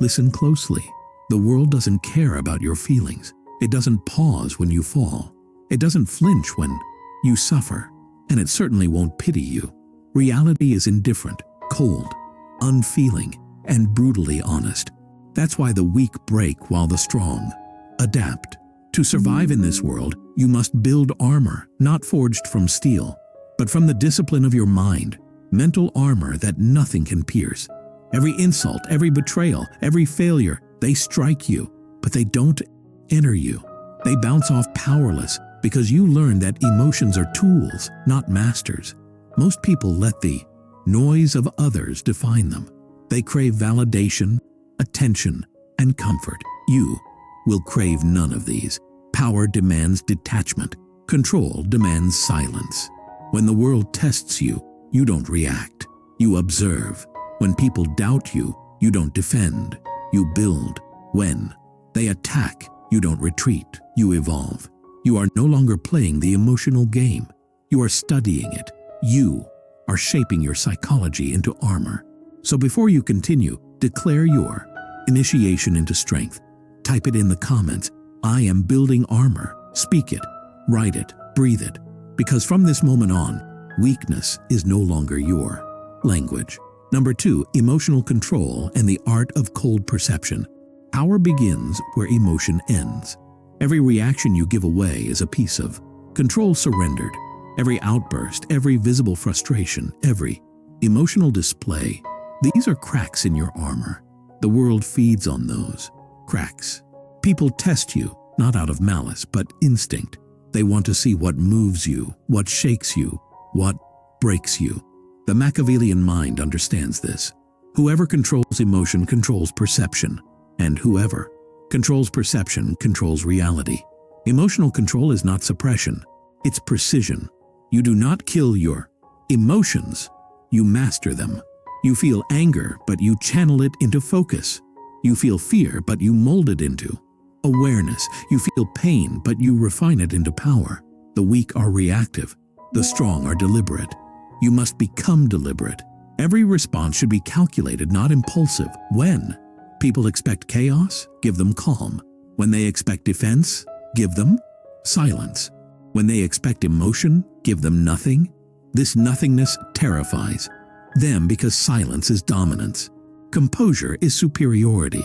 Listen closely. The world doesn't care about your feelings. It doesn't pause when you fall. It doesn't flinch when you suffer. And it certainly won't pity you. Reality is indifferent, cold, unfeeling, and brutally honest. That's why the weak break while the strong adapt. To survive in this world, you must build armor, not forged from steel, but from the discipline of your mind, mental armor that nothing can pierce. Every insult, every betrayal, every failure, they strike you, but they don't enter you. They bounce off powerless because you learn that emotions are tools, not masters. Most people let the noise of others define them. They crave validation, attention, and comfort. You will crave none of these. Power demands detachment. Control demands silence. When the world tests you, you don't react. You observe. When people doubt you, you don't defend. You build. When they attack, you don't retreat. You evolve. You are no longer playing the emotional game. You are studying it. You are shaping your psychology into armor. So before you continue, declare your initiation into strength. Type it in the comments. I am building armor. Speak it, write it, breathe it. Because from this moment on, weakness is no longer your language. Number 2, emotional control and the art of cold perception. Power begins where emotion ends. Every reaction you give away is a piece of control surrendered. Every outburst, every visible frustration, every emotional display, these are cracks in your armor. The world feeds on those cracks. People test you, not out of malice, but instinct. They want to see what moves you, what shakes you, what breaks you. The Machiavellian mind understands this. Whoever controls emotion controls perception, and whoever controls perception controls reality. Emotional control is not suppression, it's precision. You do not kill your emotions, you master them. You feel anger, but you channel it into focus. You feel fear, but you mold it into awareness. You feel pain, but you refine it into power. The weak are reactive. The strong are deliberate. You must become deliberate. Every response should be calculated, not impulsive. When people expect chaos, give them calm. When they expect defense, give them silence. When they expect emotion, give them nothing. This nothingness terrifies them because silence is dominance. Composure is superiority.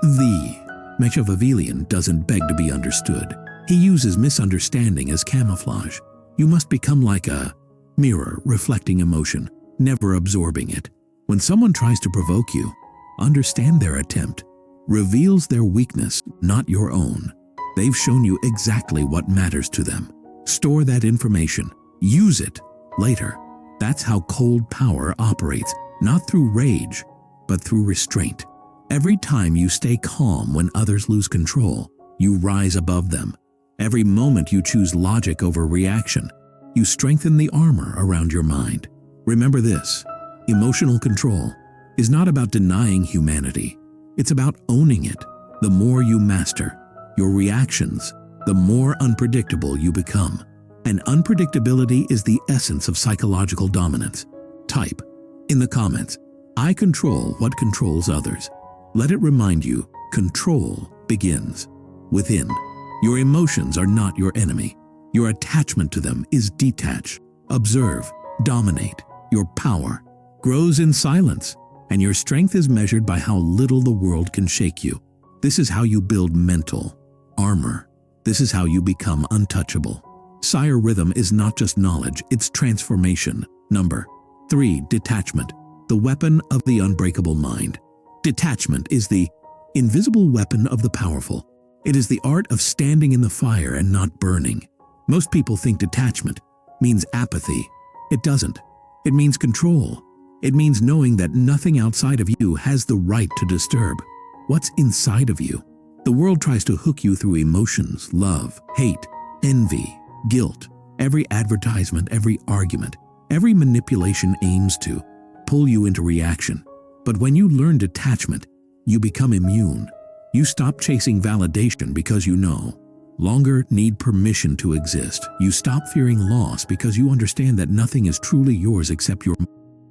The Machiavellian doesn't beg to be understood. He uses misunderstanding as camouflage. You must become like a mirror reflecting emotion, never absorbing it. When someone tries to provoke you, understand their attempt reveals their weakness, not your own. They've shown you exactly what matters to them. Store that information. Use it later. That's how cold power operates, not through rage, but through restraint. Every time you stay calm when others lose control, you rise above them. Every moment you choose logic over reaction, you strengthen the armor around your mind. Remember this, emotional control is not about denying humanity. It's about owning it. The more you master your reactions, the more unpredictable you become. And unpredictability is the essence of psychological dominance. Type in the comments, I control what controls others. Let it remind you, control begins within. Your emotions are not your enemy. Your attachment to them is detach. Observe, dominate. Your power grows in silence, and your strength is measured by how little the world can shake you. This is how you build mental armor. This is how you become untouchable. Sire rhythm is not just knowledge, it's transformation. Number 3, detachment, the weapon of the unbreakable mind. Detachment is the invisible weapon of the powerful. It is the art of standing in the fire and not burning. Most people think detachment means apathy. It doesn't. It means control. It means knowing that nothing outside of you has the right to disturb what's inside of you. The world tries to hook you through emotions, love, hate, envy, guilt. Every advertisement, every argument, every manipulation aims to pull you into reaction. But when you learn detachment, you become immune. You stop chasing validation because you no longer need permission to exist. You stop fearing loss because you understand that nothing is truly yours except your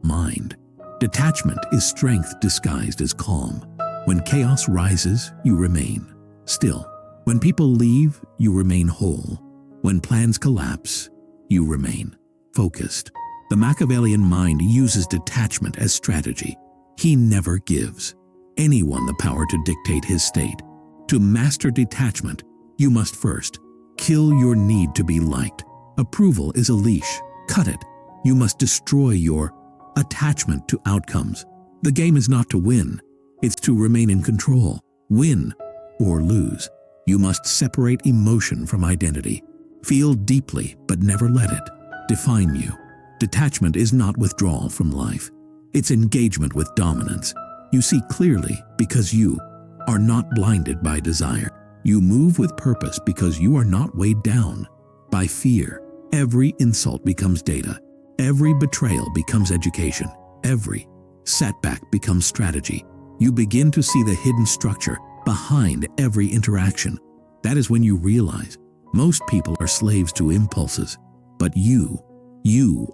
mind. Detachment is strength disguised as calm. When chaos rises, you remain still. When people leave, you remain whole. When plans collapse, you remain focused. The Machiavellian mind uses detachment as strategy. He never gives anyone the power to dictate his state. To master detachment, you must first kill your need to be liked. Approval is a leash. Cut it. You must destroy your attachment to outcomes. The game is not to win. It's to remain in control. Win or lose. You must separate emotion from identity. Feel deeply, but never let it define you. Detachment is not withdrawal from life. It's engagement with dominance. You see clearly because you are not blinded by desire. You move with purpose because you are not weighed down by fear. Every insult becomes data. Every betrayal becomes education. Every setback becomes strategy. You begin to see the hidden structure behind every interaction. That is when you realize most people are slaves to impulses, but you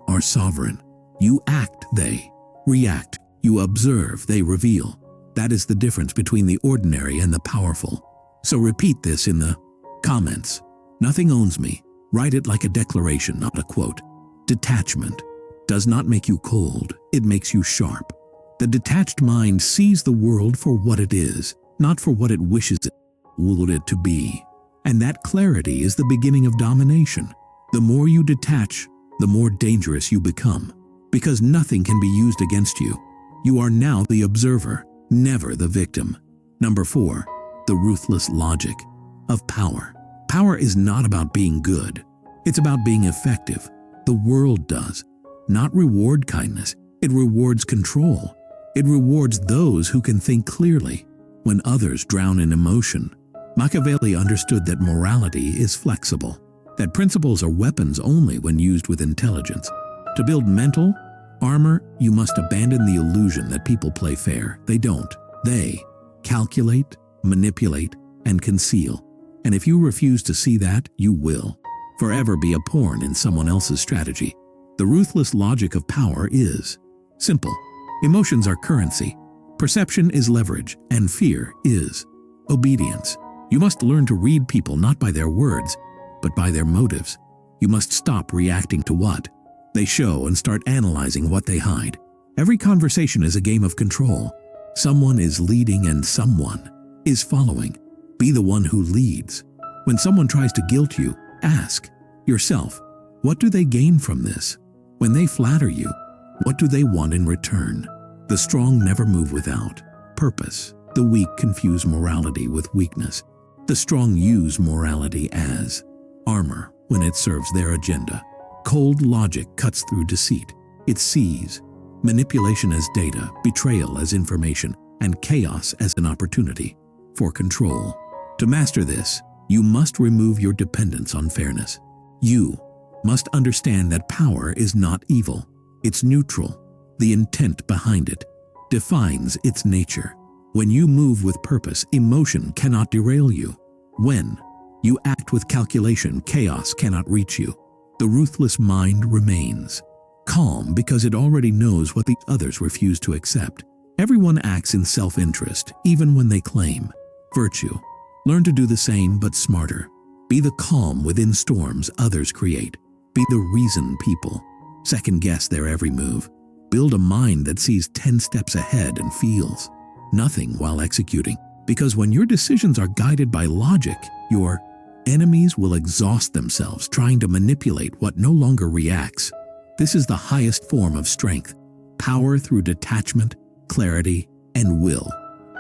are sovereign. You act, they react. You observe, they reveal. That is the difference between the ordinary and the powerful. So repeat this in the comments. Nothing owns me. Write it like a declaration, not a quote. Detachment does not make you cold, it makes you sharp. The detached mind sees the world for what it is, not for what it wishes it to be. And that clarity is the beginning of domination. The more you detach, the more dangerous you become, because nothing can be used against you. You are now the observer, never the victim. Number 4, the ruthless logic of power. Power is not about being good. It's about being effective. The world does not reward kindness. It rewards control. It rewards those who can think clearly when others drown in emotion. Machiavelli understood that morality is flexible, that principles are weapons only when used with intelligence. To build mental armor, you must abandon the illusion that people play fair. They don't. They calculate, manipulate, and conceal. And if you refuse to see that, you will forever be a pawn in someone else's strategy. The ruthless logic of power is simple. Emotions are currency. Perception is leverage, and fear is obedience. You must learn to read people not by their words, but by their motives. You must stop reacting to what they show and start analyzing what they hide. Every conversation is a game of control. Someone is leading and someone is following. Be the one who leads. When someone tries to guilt you, ask yourself, what do they gain from this? When they flatter you, what do they want in return? The strong never move without purpose. The weak confuse morality with weakness. The strong use morality as armor when it serves their agenda. Cold logic cuts through deceit. It sees manipulation as data, betrayal as information, and chaos as an opportunity for control. To master this, you must remove your dependence on fairness. You must understand that power is not evil. It's neutral. The intent behind it defines its nature. When you move with purpose, emotion cannot derail you. When you act with calculation, chaos cannot reach you. The ruthless mind remains calm because it already knows what the others refuse to accept. Everyone acts in self-interest, even when they claim virtue. Learn to do the same, but smarter. Be the calm within storms others create. Be the reason people second-guess their every move. Build a mind that sees 10 steps ahead and feels nothing while executing. Because when your decisions are guided by logic, your enemies will exhaust themselves trying to manipulate what no longer reacts. This is the highest form of strength. Power through detachment, clarity, and will.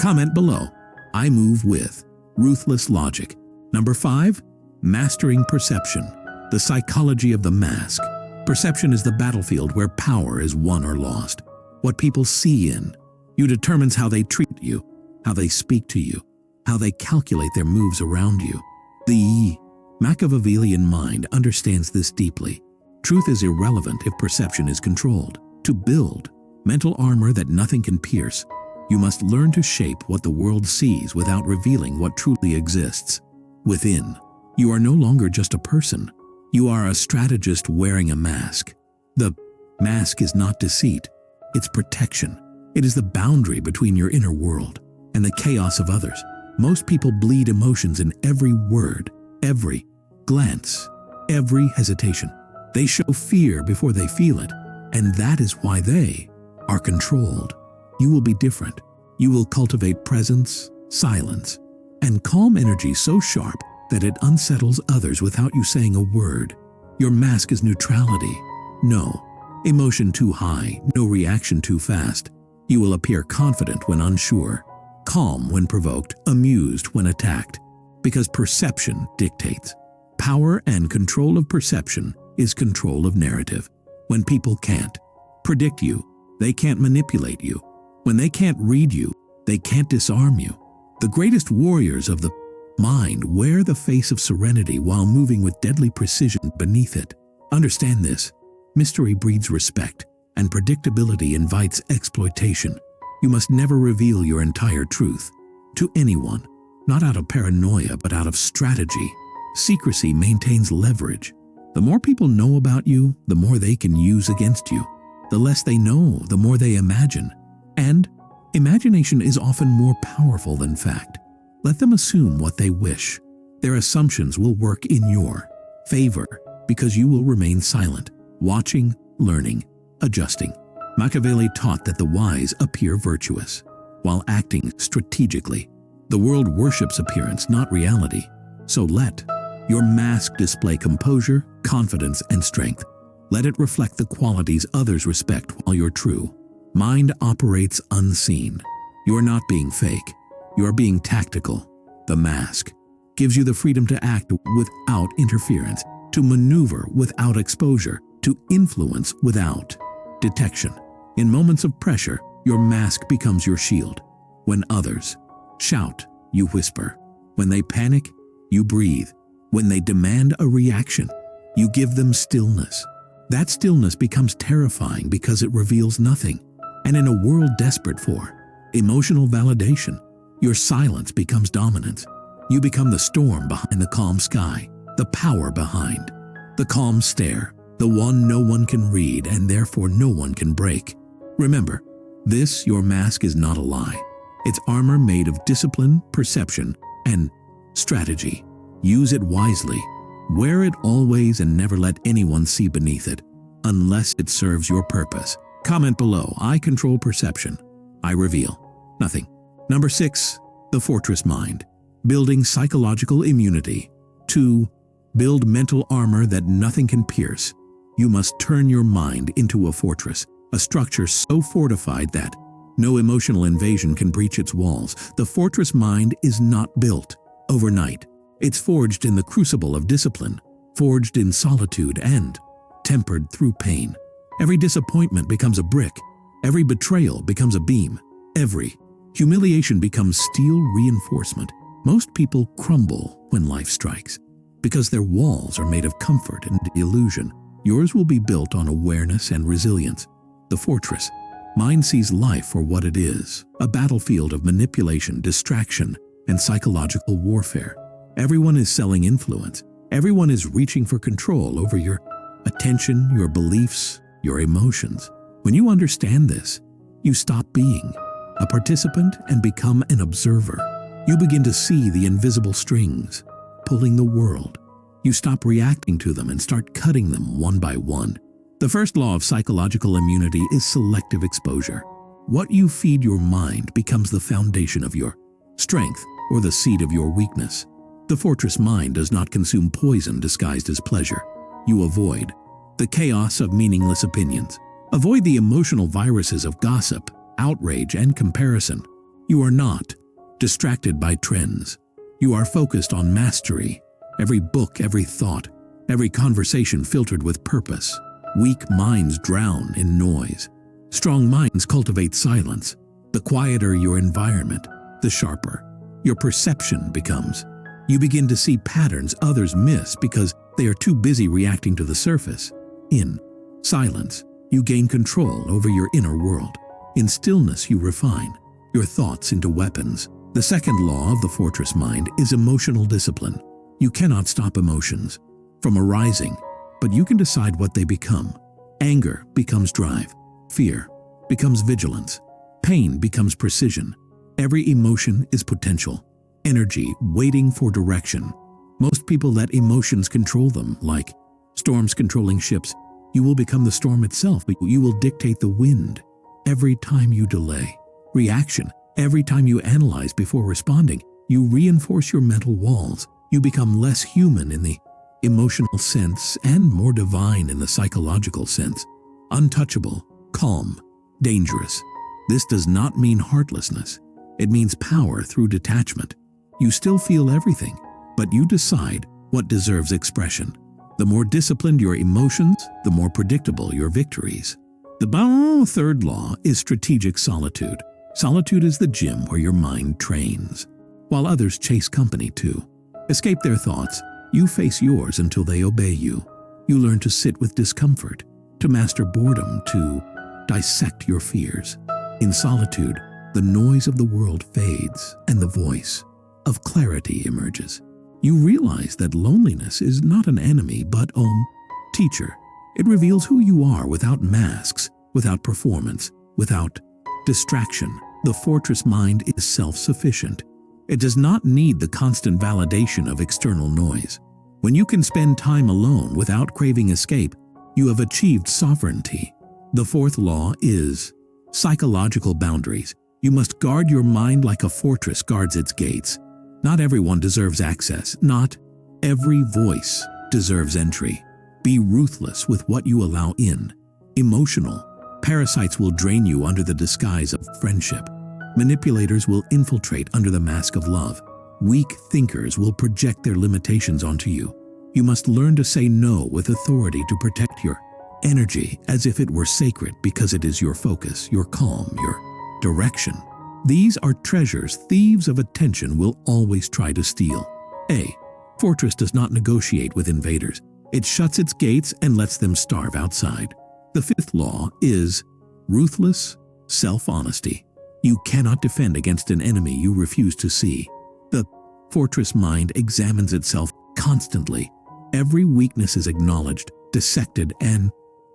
Comment below. I move with ruthless logic. Number 5, mastering perception. The psychology of the mask. Perception is the battlefield where power is won or lost. What people see in you determines how they treat you, how they speak to you, how they calculate their moves around you. The Machiavellian mind understands this deeply. Truth is irrelevant if perception is controlled. To build mental armor that nothing can pierce, you must learn to shape what the world sees without revealing what truly exists. Within, you are no longer just a person. You are a strategist wearing a mask. The mask is not deceit, it's protection. It is the boundary between your inner world and the chaos of others. Most people bleed emotions in every word, every glance, every hesitation. They show fear before they feel it, and that is why they are controlled. You will be different. You will cultivate presence, silence, and calm energy so sharp that it unsettles others without you saying a word. Your mask is neutrality. No emotion too high, no reaction too fast. You will appear confident when unsure, calm when provoked, amused when attacked, because perception dictates. Power and control of perception is control of narrative. When people can't predict you, they can't manipulate you. When they can't read you, they can't disarm you. The greatest warriors of the mind wear the face of serenity while moving with deadly precision beneath it. Understand this. Mystery breeds respect, and predictability invites exploitation. You must never reveal your entire truth to anyone, not out of paranoia but out of strategy. Secrecy maintains leverage. The more people know about you, the more they can use against you. The less they know, the more they imagine. And imagination is often more powerful than fact. Let them assume what they wish. Their assumptions will work in your favor because you will remain silent, watching, learning, adjusting. Machiavelli taught that the wise appear virtuous while acting strategically. The world worships appearance, not reality. So let your mask display composure, confidence, and strength. Let it reflect the qualities others respect while you're true. Mind operates unseen. You're not being fake. You're being tactical. The mask gives you the freedom to act without interference, to maneuver without exposure, to influence without detection. In moments of pressure, your mask becomes your shield. When others shout, you whisper. When they panic, you breathe. When they demand a reaction, you give them stillness. That stillness becomes terrifying because it reveals nothing. And in a world desperate for emotional validation, your silence becomes dominance. You become the storm behind the calm sky, the power behind the calm stare, the one no one can read and therefore no one can break. Remember, this, your mask, is not a lie. It's armor made of discipline, perception, and strategy. Use it wisely. Wear it always and never let anyone see beneath it, unless it serves your purpose. Comment below, I control perception. I reveal nothing. Number 6, the fortress mind. Building psychological immunity. 2. Build mental armor that nothing can pierce. You must turn your mind into a fortress, a structure so fortified that no emotional invasion can breach its walls. The fortress mind is not built overnight. It's forged in the crucible of discipline, forged in solitude and tempered through pain. Every disappointment becomes a brick. Every betrayal becomes a beam. Every humiliation becomes steel reinforcement. Most people crumble when life strikes because their walls are made of comfort and illusion. Yours will be built on awareness and resilience. The fortress mind sees life for what it is, a battlefield of manipulation, distraction, and psychological warfare. Everyone is selling influence. Everyone is reaching for control over your attention, your beliefs, your emotions. When you understand this, you stop being a participant and become an observer. You begin to see the invisible strings pulling the world. You stop reacting to them and start cutting them one by one. The first law of psychological immunity is selective exposure. What you feed your mind becomes the foundation of your strength or the seed of your weakness. The fortress mind does not consume poison disguised as pleasure. You avoid the chaos of meaningless opinions. Avoid the emotional viruses of gossip, outrage, and comparison. You are not distracted by trends. You are focused on mastery. Every book, every thought, every conversation filtered with purpose. Weak minds drown in noise. Strong minds cultivate silence. The quieter your environment, the sharper your perception becomes. You begin to see patterns others miss because they are too busy reacting to the surface. In silence, you gain control over your inner world. In stillness, you refine your thoughts into weapons. The second law of the fortress mind is emotional discipline. You cannot stop emotions from arising, but you can decide what they become. Anger becomes drive. Fear becomes vigilance. Pain becomes precision. Every emotion is potential, energy waiting for direction. Most people let emotions control them, like storms controlling ships. You will become the storm itself, but you will dictate the wind. Every time you delay reaction, every time you analyze before responding, you reinforce your mental walls. You become less human in the emotional sense and more divine in the psychological sense. Untouchable, calm, dangerous. This does not mean heartlessness. It means power through detachment. You still feel everything, but you decide what deserves expression. The more disciplined your emotions, the more predictable your victories. The third law is strategic solitude. Solitude is the gym where your mind trains, while others chase company too. Escape their thoughts. You face yours until they obey you. You learn to sit with discomfort, to master boredom, to dissect your fears. In solitude, the noise of the world fades and the voice of clarity emerges. You realize that loneliness is not an enemy but teacher. It reveals who you are without masks, without performance, without distraction. The fortress mind is self-sufficient. It does not need the constant validation of external noise. When you can spend time alone without craving escape, you have achieved sovereignty. The fourth law is psychological boundaries. You must guard your mind like a fortress guards its gates. Not everyone deserves access. Not every voice deserves entry. Be ruthless with what you allow in. Emotional parasites will drain you under the disguise of friendship. Manipulators will infiltrate under the mask of love. Weak thinkers will project their limitations onto you. You must learn to say no with authority to protect your energy as if it were sacred, because it is your focus, your calm, your direction. These are treasures thieves of attention will always try to steal. A fortress does not negotiate with invaders. It shuts its gates and lets them starve outside. The fifth law is ruthless self-honesty. You cannot defend against an enemy you refuse to see. The fortress mind examines itself constantly. Every weakness is acknowledged, dissected, and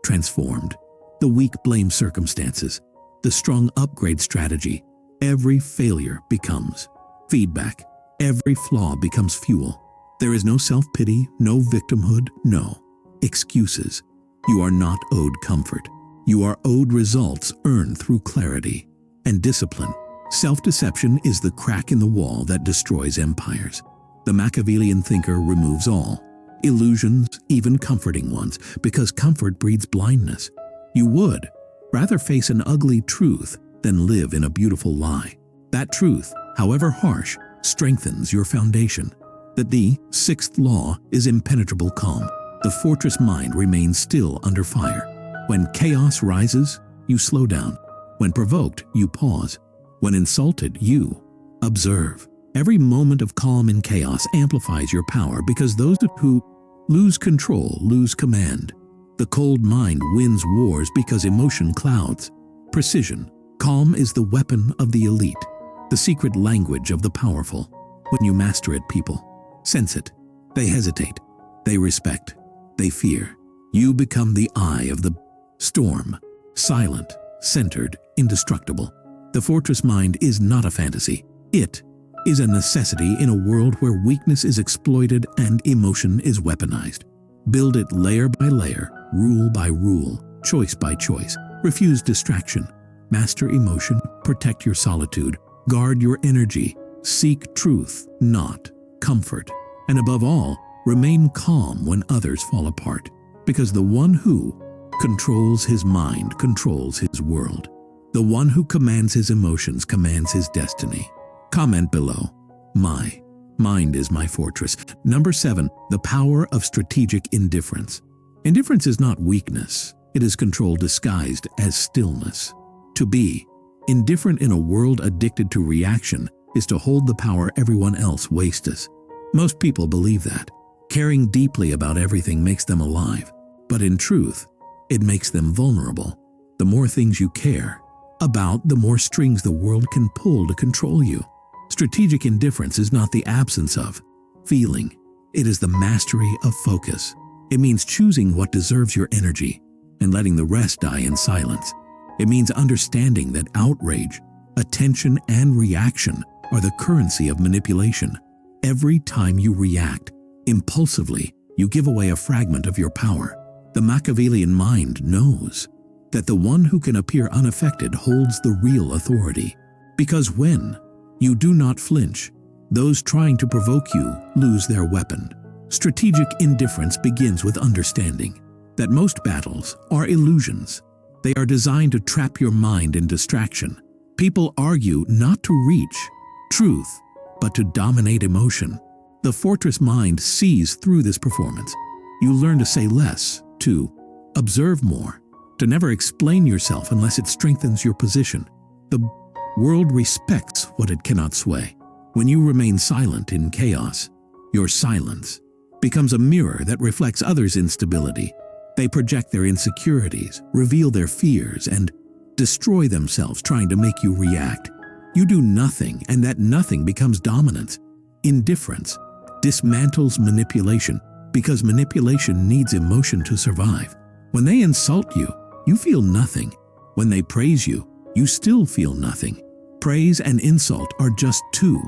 transformed. The weak blame circumstances. The strong upgrade strategy. Every failure becomes feedback. Every flaw becomes fuel. There is no self-pity, no victimhood, no excuses. You are not owed comfort. You are owed results earned through clarity and discipline. Self-deception is the crack in the wall that destroys empires. The Machiavellian thinker removes all illusions, even comforting ones, because comfort breeds blindness. You would rather face an ugly truth than live in a beautiful lie. That truth, however harsh, strengthens your foundation. That the sixth law is impenetrable calm. The fortress mind remains still under fire. When chaos rises, you slow down. When provoked, you pause. When insulted, you observe. Every moment of calm in chaos amplifies your power, because those who lose control lose command. The cold mind wins wars because emotion clouds. Precision. Calm is the weapon of the elite, the secret language of the powerful. When you master it, people sense it. They hesitate. They respect. They fear. You become the eye of the storm, silent, centered, indestructible. The fortress mind is not a fantasy. It is a necessity in a world where weakness is exploited and emotion is weaponized. Build it layer by layer, rule by rule, choice by choice. Refuse distraction. Master emotion. Protect your solitude. Guard your energy. Seek truth, not comfort. And above all, remain calm when others fall apart, because the one who controls his mind controls his world. The one who commands his emotions commands his destiny. Comment below. My mind is my fortress. Number 7, the power of strategic indifference. Indifference is not weakness. It is control disguised as stillness. To be indifferent in a world addicted to reaction is to hold the power everyone else wastes. Most people believe that. Caring deeply about everything makes them alive, but in truth, it makes them vulnerable. The more things you care about, the more strings the world can pull to control you. Strategic indifference is not the absence of feeling. It is the mastery of focus. It means choosing what deserves your energy and letting the rest die in silence. It means understanding that outrage Attention and reaction are the currency of manipulation. Every time you react impulsively, you give away a fragment of your power. The Machiavellian mind knows that the one who can appear unaffected holds the real authority. Because when you do not flinch, those trying to provoke you lose their weapon. Strategic indifference begins with understanding that most battles are illusions. They are designed to trap your mind in distraction. People argue not to reach truth, but to dominate emotion. The fortress mind sees through this performance. You learn to say less, to observe more, to never explain yourself unless it strengthens your position. The world respects what it cannot sway. When you remain silent in chaos, your silence becomes a mirror that reflects others' instability. They project their insecurities, reveal their fears, and destroy themselves trying to make you react. You do nothing, and that nothing becomes dominance. Indifference dismantles manipulation because manipulation needs emotion to survive. When they insult you, you feel nothing. When they praise you, you still feel nothing. Praise and insult are just two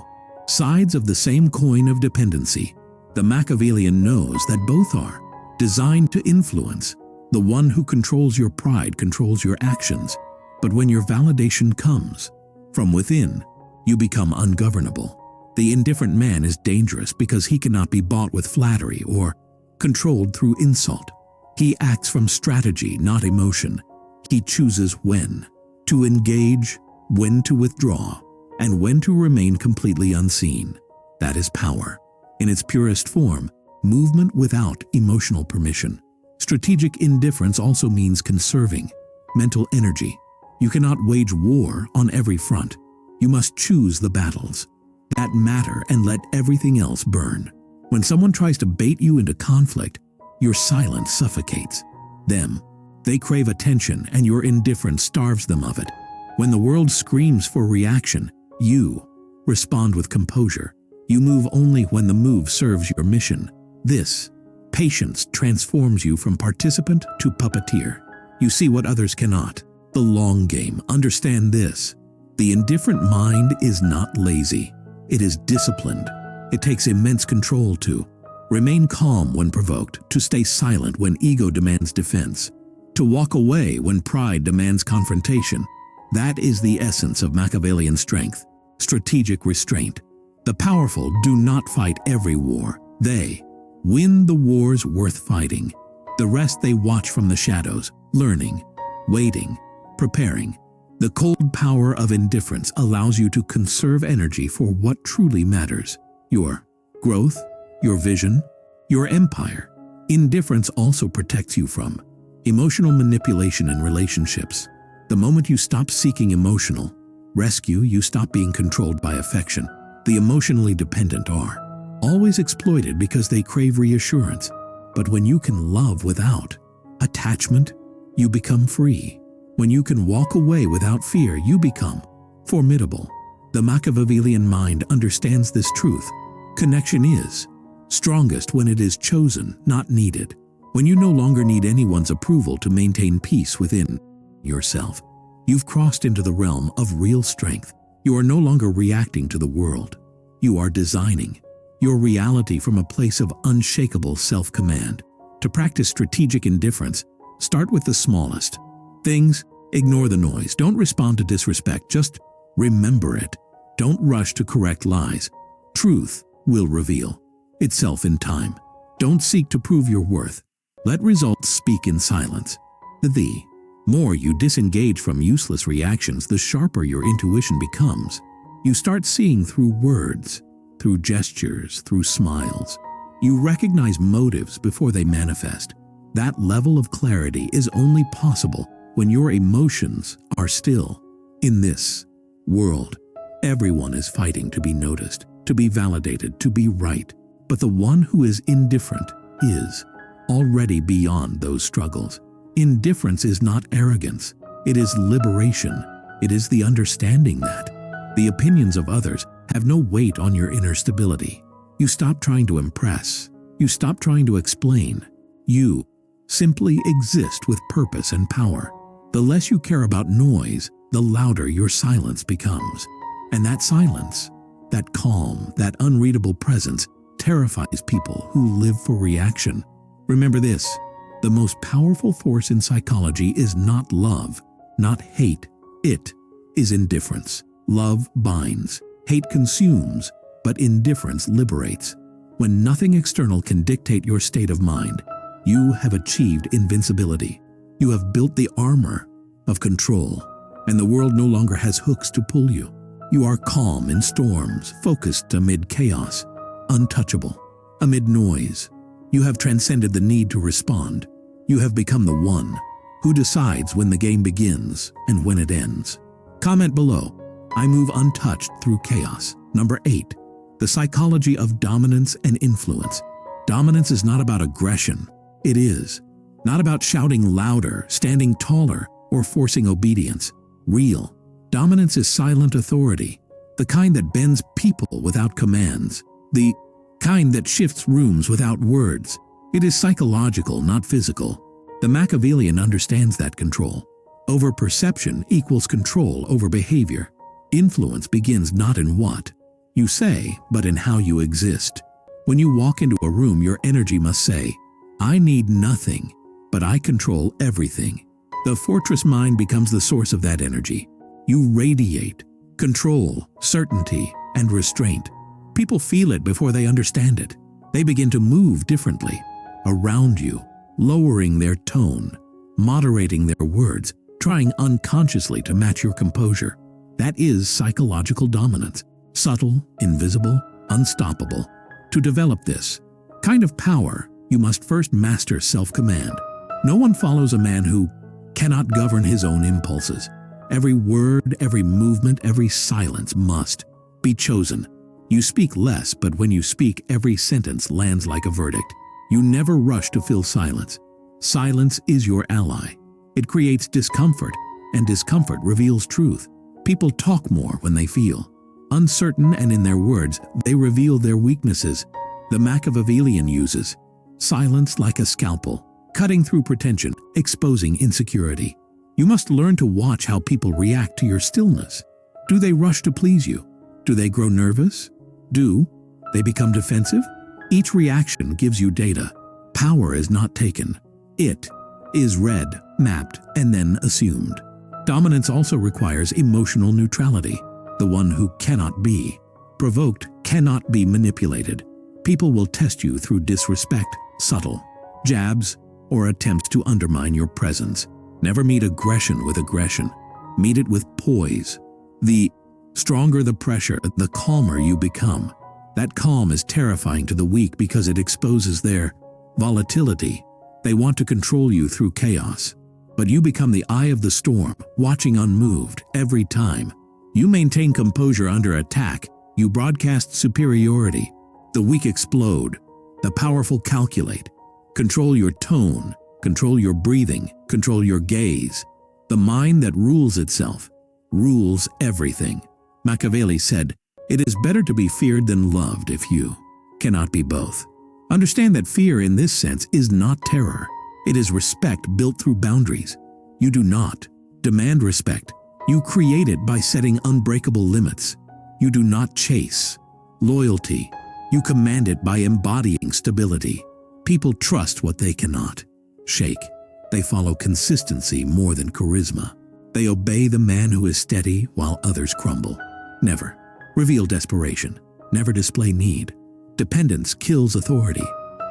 sides of the same coin of dependency. The Machiavellian knows that both are designed to influence. The one who controls your pride controls your actions. But when your validation comes from within, you become ungovernable. The indifferent man is dangerous because he cannot be bought with flattery or controlled through insult. He acts from strategy, not emotion. He chooses when to engage, when to withdraw, and when to remain completely unseen. That is power. In its purest form, movement without emotional permission. Strategic indifference also means conserving mental energy. You cannot wage war on every front. You must choose the battles that matter and let everything else burn. When someone tries to bait you into conflict, your silence suffocates them. They crave attention, and your indifference starves them of it. When the world screams for reaction, you respond with composure. You move only when the move serves your mission. This patience transforms you from participant to puppeteer. You see what others cannot. The long game. Understand this. The indifferent mind is not lazy. It is disciplined. It takes immense control to remain calm when provoked, to stay silent when ego demands defense, to walk away when pride demands confrontation. That is the essence of Machiavellian strength, strategic restraint. The powerful do not fight every war. They win the wars worth fighting. The rest they watch from the shadows, learning, waiting, preparing. The cold power of indifference allows you to conserve energy for what truly matters: your growth, your vision, your empire. Indifference also protects you from emotional manipulation in relationships. The moment you stop seeking emotional rescue, you stop being controlled by affection. The emotionally dependent are always exploited because they crave reassurance. But when you can love without attachment, you become free. When you can walk away without fear, you become formidable. The Machiavellian mind understands this truth. Connection is strongest when it is chosen, not needed. When you no longer need anyone's approval to maintain peace within yourself, you've crossed into the realm of real strength. You are no longer reacting to the world. You are designing your reality from a place of unshakable self-command. To practice strategic indifference, start with the smallest things. Ignore the noise. Don't respond to disrespect. Just remember it. Don't rush to correct lies. Truth will reveal itself in time. Don't seek to prove your worth. Let results speak in silence. The more you disengage from useless reactions, the sharper your intuition becomes. You start seeing through words, through gestures, through smiles. You recognize motives before they manifest. That level of clarity is only possible when your emotions are still. In this world, everyone is fighting to be noticed, to be validated, to be right. But the one who is indifferent is already beyond those struggles. Indifference is not arrogance. It is liberation. It is the understanding that the opinions of others have no weight on your inner stability. You stop trying to impress. You stop trying to explain. You simply exist with purpose and power. The less you care about noise, the louder your silence becomes. And that silence, that calm, that unreadable presence terrifies people who live for reaction. Remember this, the most powerful force in psychology is not love, not hate. It is indifference. Love binds, hate consumes, but indifference liberates. When nothing external can dictate your state of mind, you have achieved invincibility. You have built the armor of control, and the world no longer has hooks to pull you. You are calm in storms, focused amid chaos, untouchable amid noise. You have transcended the need to respond. You have become the one who decides when the game begins and when it ends. Comment below, I move untouched through chaos. Number 8. The psychology of dominance and influence. Dominance is not about aggression. It is not about shouting louder, standing taller, or forcing obedience. Real dominance is silent authority, the kind that bends people without commands, the kind that shifts rooms without words. It is psychological, not physical. The Machiavellian understands that control over perception equals control over behavior. Influence begins not in what you say, but in how you exist. When you walk into a room, your energy must say, I need nothing, but I control everything. The fortress mind becomes the source of that energy. You radiate control, certainty, and restraint. People feel it before they understand it. They begin to move differently around you, lowering their tone, moderating their words, trying unconsciously to match your composure. That is psychological dominance. Subtle, invisible, unstoppable. To develop this kind of power, you must first master self-command. No one follows a man who cannot govern his own impulses. Every word, every movement, every silence must be chosen. You speak less, but when you speak, every sentence lands like a verdict. You never rush to fill silence. Silence is your ally. It creates discomfort, and discomfort reveals truth. People talk more when they feel uncertain, and in their words, they reveal their weaknesses. The Machiavellian uses silence like a scalpel, cutting through pretension, exposing insecurity. You must learn to watch how people react to your stillness. Do they rush to please you? Do they grow nervous? Do they become defensive? Each reaction gives you data. Power is not taken. It is read, mapped, and then assumed. Dominance also requires emotional neutrality. The one who cannot be provoked cannot be manipulated. People will test you through disrespect, subtle jabs, or attempts to undermine your presence. Never meet aggression with aggression. Meet it with poise. The stronger the pressure, the calmer you become. That calm is terrifying to the weak because it exposes their volatility. They want to control you through chaos. But you become the eye of the storm, watching unmoved every time. You maintain composure under attack. You broadcast superiority. The weak explode. The powerful calculate. Control your tone. Control your breathing. Control your gaze. The mind that rules itself rules everything. Machiavelli said, "It is better to be feared than loved if you cannot be both." Understand that fear in this sense is not terror. It is respect built through boundaries. You do not demand respect. You create it by setting unbreakable limits. You do not chase loyalty. You command it by embodying stability. People trust what they cannot shake. They follow consistency more than charisma. They obey the man who is steady while others crumble. Never reveal desperation. Never display need. Dependence kills authority.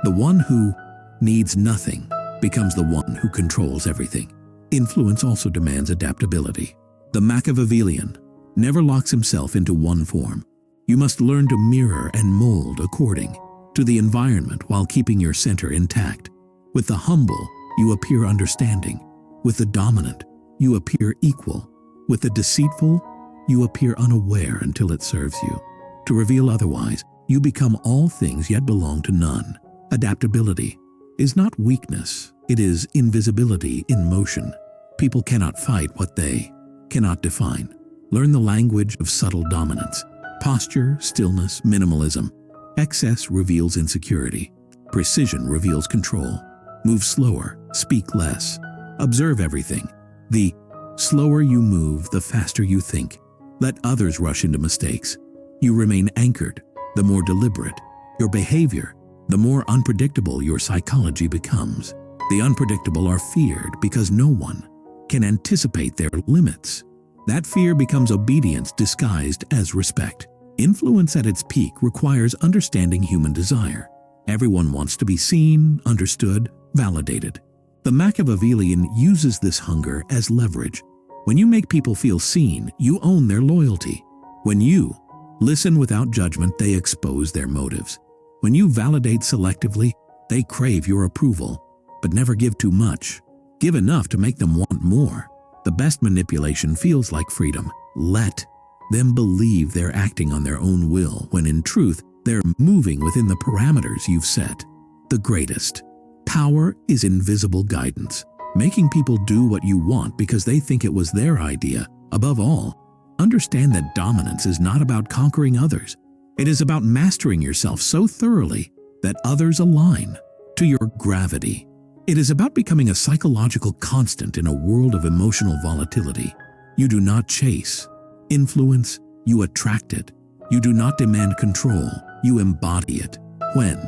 The one who needs nothing becomes the one who controls everything. Influence also demands adaptability. The Machiavellian never locks himself into one form. You must learn to mirror and mold according to the environment while keeping your center intact. With the humble, you appear understanding. With the dominant, you appear equal. With the deceitful, you appear unaware until it serves you. To reveal otherwise, you become all things yet belong to none. Adaptability is not weakness, it is invisibility in motion. People cannot fight what they cannot define. Learn the language of subtle dominance. Posture, stillness, minimalism. Excess reveals insecurity. Precision reveals control. Move slower, speak less. Observe everything. The slower you move, the faster you think. Let others rush into mistakes. You remain anchored, the more deliberate your behavior, the more unpredictable your psychology becomes. The unpredictable are feared because no one can anticipate their limits. That fear becomes obedience disguised as respect. Influence at its peak requires understanding human desire. Everyone wants to be seen, understood, validated. The Machiavellian uses this hunger as leverage. When you make people feel seen, you own their loyalty. When you listen without judgment, they expose their motives. When you validate selectively, they crave your approval. But never give too much. Give enough to make them want more. The best manipulation feels like freedom. Let them believe they're acting on their own will, when in truth, they're moving within the parameters you've set. The greatest power is invisible guidance, making people do what you want because they think it was their idea. Above all, understand that dominance is not about conquering others. It is about mastering yourself so thoroughly that others align to your gravity. It is about becoming a psychological constant in a world of emotional volatility. You do not chase influence, you attract it. You do not demand control, you embody it. When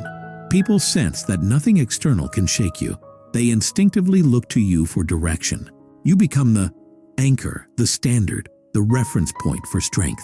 people sense that nothing external can shake you, they instinctively look to you for direction. You become the anchor, the standard, the reference point for strength.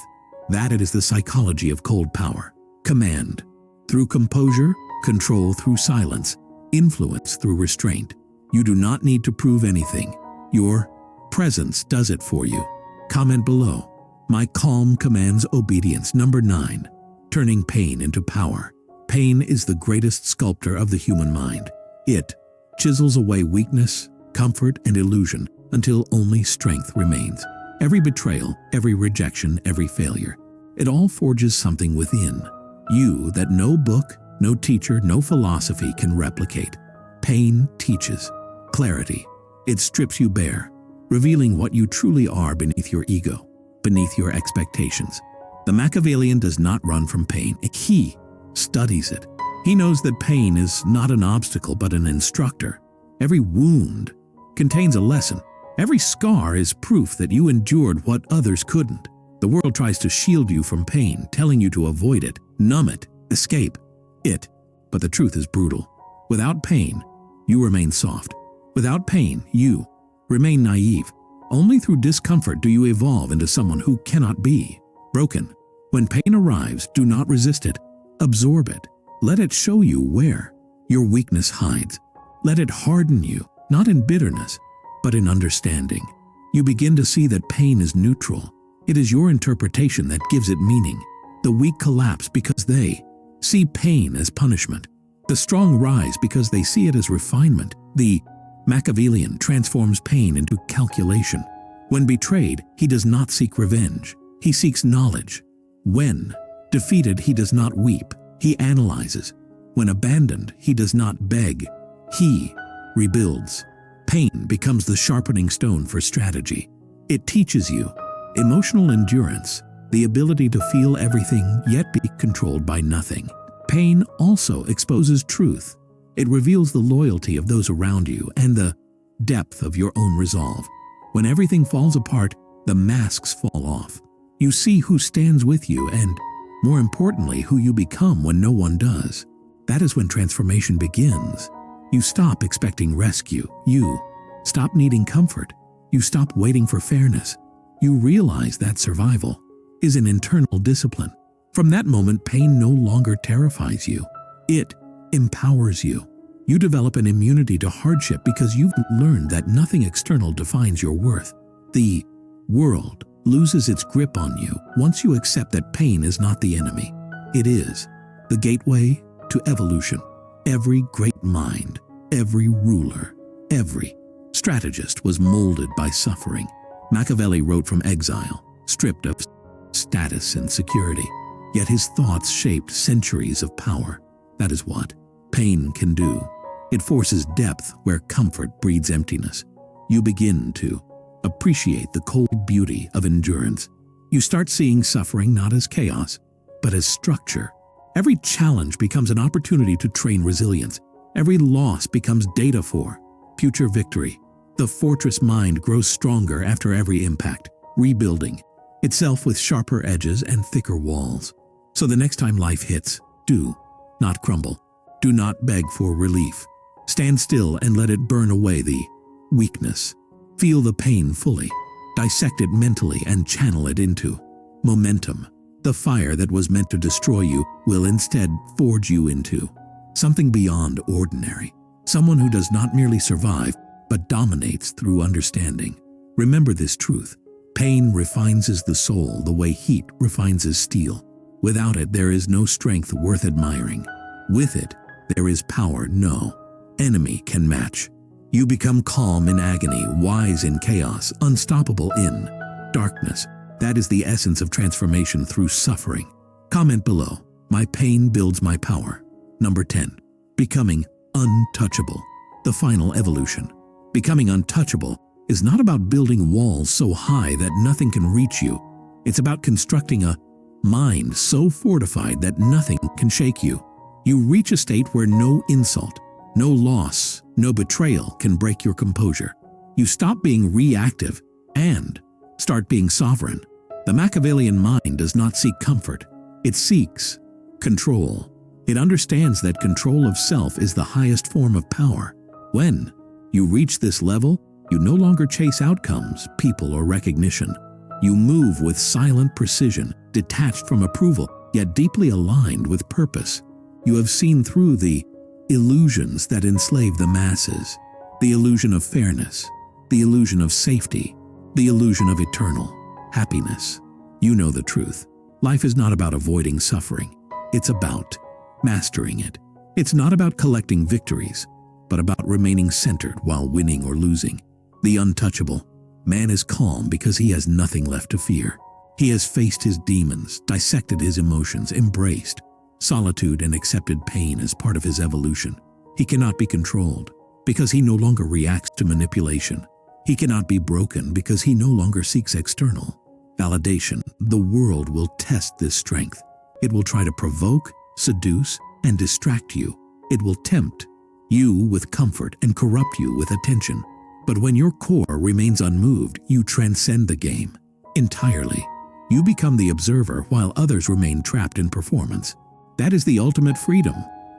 That it is the psychology of cold power. Command through composure, control through silence, influence through restraint. You do not need to prove anything. Your presence does it for you. Comment below. My calm commands obedience. Number 9. Turning pain into power. Pain is the greatest sculptor of the human mind. It chisels away weakness, comfort, and illusion until only strength remains. Every betrayal, every rejection, every failure, it all forges something within you that no book, no teacher, no philosophy can replicate. Pain teaches clarity. It strips you bare, revealing what you truly are beneath your ego, beneath your expectations. The Machiavellian does not run from pain. He studies it. He knows that pain is not an obstacle but an instructor. Every wound contains a lesson. Every scar is proof that you endured what others couldn't. The world tries to shield you from pain, telling you to avoid it, numb it, escape it. But the truth is brutal. Without pain, you remain soft. Without pain, you remain naive. Only through discomfort do you evolve into someone who cannot be broken. When pain arrives, do not resist it. Absorb it. Let it show you where your weakness hides. Let it harden you, not in bitterness, but in understanding. You begin to see that pain is neutral. It is your interpretation that gives it meaning. The weak collapse because they see pain as punishment. The strong rise because they see it as refinement. The Machiavellian transforms pain into calculation. When betrayed, he does not seek revenge. He seeks knowledge. When defeated, he does not weep. He analyzes. When abandoned, he does not beg. He rebuilds. Pain becomes the sharpening stone for strategy. It teaches you emotional endurance, the ability to feel everything yet be controlled by nothing. Pain also exposes truth. It reveals the loyalty of those around you and the depth of your own resolve. When everything falls apart, the masks fall off. You see who stands with you and, more importantly, who you become when no one does. That is when transformation begins. You stop expecting rescue. You stop needing comfort. You stop waiting for fairness. You realize that survival is an internal discipline. From that moment, pain no longer terrifies you. It empowers you. You develop an immunity to hardship because you've learned that nothing external defines your worth. The world loses its grip on you once you accept that pain is not the enemy. It is the gateway to evolution. Every great mind, every ruler, every strategist was molded by suffering. Machiavelli wrote from exile, stripped of status and security. Yet his thoughts shaped centuries of power. That is what pain can do. It forces depth where comfort breeds emptiness. You begin to appreciate the cold beauty of endurance. You start seeing suffering not as chaos, but as structure. Every challenge becomes an opportunity to train resilience. Every loss becomes data for future victory. The fortress mind grows stronger after every impact, rebuilding itself with sharper edges and thicker walls. So the next time life hits, do not crumble. Do not beg for relief. Stand still and let it burn away the weakness. Feel the pain fully. Dissect it mentally and channel it into momentum. The fire that was meant to destroy you will instead forge you into something beyond ordinary. Someone who does not merely survive, but dominates through understanding. Remember this truth. Pain refines the soul the way heat refines steel. Without it, there is no strength worth admiring. With it, there is power no enemy can match. You become calm in agony, wise in chaos, unstoppable in darkness. That is the essence of transformation through suffering. Comment below. My pain builds my power. Number 10. Becoming untouchable. The final evolution. Becoming untouchable is not about building walls so high that nothing can reach you. It's about constructing a mind so fortified that nothing can shake you. You reach a state where no insult, no loss, no betrayal can break your composure. You stop being reactive and start being sovereign. The Machiavellian mind does not seek comfort. It seeks control. It understands that control of self is the highest form of power. When you reach this level, you no longer chase outcomes, people, or recognition. You move with silent precision, detached from approval, yet deeply aligned with purpose. You have seen through the illusions that enslave the masses, the illusion of fairness, the illusion of safety, the illusion of eternal happiness. You know the truth. Life is not about avoiding suffering. It's about mastering it. It's not about collecting victories, but about remaining centered while winning or losing. The untouchable man is calm because he has nothing left to fear. He has faced his demons, dissected his emotions, embraced solitude, and accepted pain as part of his evolution. He cannot be controlled because he no longer reacts to manipulation. He cannot be broken because he no longer seeks external validation. The world will test this strength. It will try to provoke, seduce, and distract you. It will tempt you with comfort and corrupt you with attention. But when your core remains unmoved, you transcend the game entirely. You become the observer while others remain trapped in performance. That is the ultimate freedom,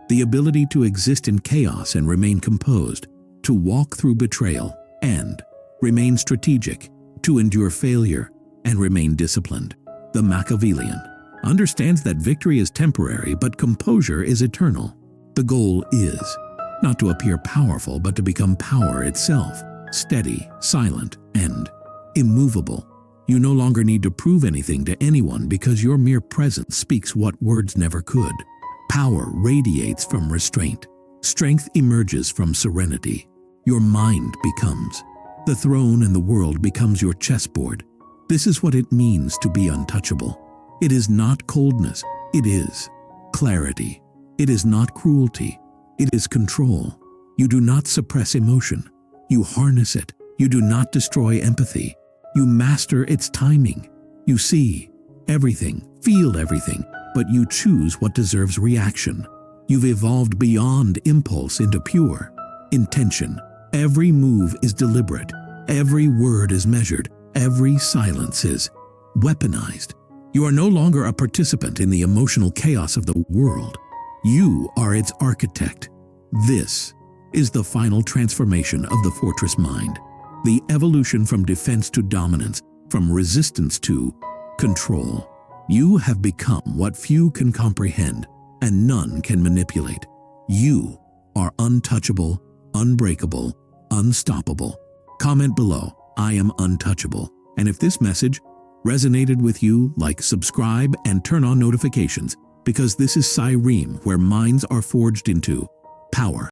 the ability to exist in chaos and remain composed, to walk through betrayal and remain strategic, to endure failure and remain disciplined. The Machiavellian understands that victory is temporary, but composure is eternal. The goal is not to appear powerful, but to become power itself, steady, silent, and immovable. You no longer need to prove anything to anyone because your mere presence speaks what words never could. Power radiates from restraint. Strength emerges from serenity. Your mind becomes the throne and the world becomes your chessboard. This is what it means to be untouchable. It is not coldness. It is clarity. It is not cruelty. It is control. You do not suppress emotion. You harness it. You do not destroy empathy. You master its timing. You see everything, feel everything, but you choose what deserves reaction. You've evolved beyond impulse into pure intention. Every move is deliberate. Every word is measured. Every silence is weaponized. You are no longer a participant in the emotional chaos of the world. You are its architect. This is the final transformation of the fortress mind. The evolution from defense to dominance, from resistance to control. You have become what few can comprehend and none can manipulate. You are untouchable, unbreakable, unstoppable. Comment below, I am untouchable. And if this message resonated with you, like, subscribe, and turn on notifications, because this is Cyrene, where minds are forged into power.